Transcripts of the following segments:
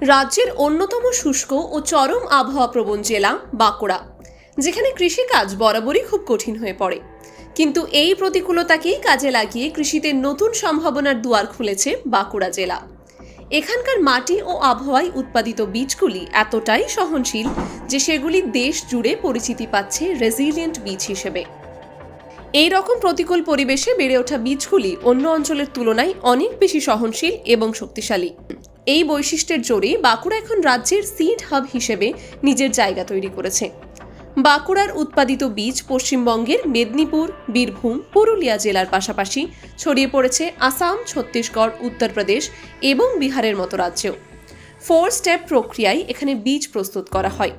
রাজ্যের অন্যতম শুষ্ক ও চরম আবহাওয়াপ্রবণ জেলা বাঁকুড়া, যেখানে কৃষিকাজ বরাবরই খুব কঠিন হয়ে পড়ে। কিন্তু এই প্রতিকূলতাকেই কাজে লাগিয়ে কৃষিতে নতুন সম্ভাবনার দুয়ার খুলেছে বাঁকুড়া জেলা। এখানকার মাটি ও আবহাওয়ায় উৎপাদিত বীজগুলি এতটাই সহনশীল যে সেগুলি দেশ জুড়ে পরিচিতি পাচ্ছে রেজিলিয়েন্ট বীজ হিসেবে। এই রকম প্রতিকূল পরিবেশে বেড়ে ওঠা বীজগুলি অন্য অঞ্চলের তুলনায় অনেক বেশি সহনশীল এবং শক্তিশালী। এই বৈশিষ্ট্যের জোরে বাঁকুড়া এখন রাজ্যের সিড হাব হিসেবে নিজের জায়গা তৈরি করেছে। বাঁকুড়ার উৎপাদিত বীজ পশ্চিমবঙ্গের মেদিনীপুর, বীরভূম, পুরুলিয়া জেলার পাশাপাশি ছড়িয়ে পড়েছে আসাম, ছত্তিশগড়, উত্তরপ্রদেশ এবং বিহারের মতো রাজ্যেও। 4 স্টেপ প্রক্রিয়ায় এখানে বীজ প্রস্তুত করা হয়,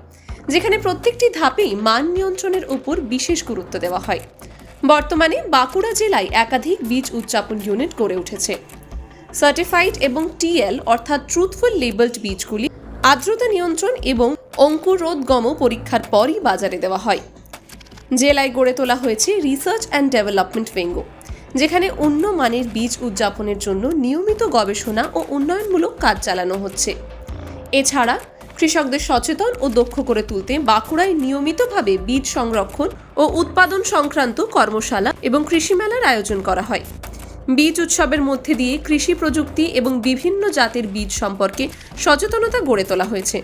যেখানে প্রত্যেকটি ধাপেই মান নিয়ন্ত্রণের উপর বিশেষ গুরুত্ব দেওয়া হয়। বর্তমানে বাঁকুড়া জেলায় একাধিক বীজ উদযাপন ইউনিট গড়ে উঠেছে। সার্টিফাইড এবং টিএল অর্থাৎ ট্রুথফুল লেবেলড বীজগুলি আর্দ্রতা নিয়ন্ত্রণ এবং অঙ্কুরোদ্গম পরীক্ষার পরই বাজারে দেওয়া হয়। জেলায় গড়ে তোলা হয়েছে রিসার্চ অ্যান্ড ডেভেলপমেন্ট উইং, যেখানে উন্নত মানের বীজ উদযাপনের জন্য নিয়মিত গবেষণা ও উন্নয়নমূলক কাজ চালানো হচ্ছে। এছাড়া কৃষকদের সচেতন ও দক্ষ করে তুলতে বাঁকুড়ায় নিয়মিতভাবে বীজ সংরক্ষণ ও উৎপাদন সংক্রান্ত কর্মশালা এবং কৃষি মেলার আয়োজন করা হয়। বীজ উৎসবের মধ্যে দিয়ে কৃষি প্রযুক্তি এবং বিভিন্ন জাতের বীজ সম্পর্কে সচেতনতা গড়ে তোলা হয়েছে।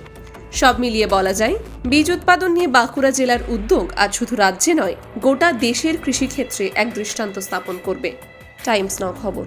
সব মিলিয়ে বলা যায়, বীজ উৎপাদন নিয়ে বাঁকুড়া জেলার উদ্যোগ আজ শুধু রাজ্যে নয়, গোটা দেশের কৃষিক্ষেত্রে এক দৃষ্টান্ত স্থাপন করবে। টাইমস নাও খবর।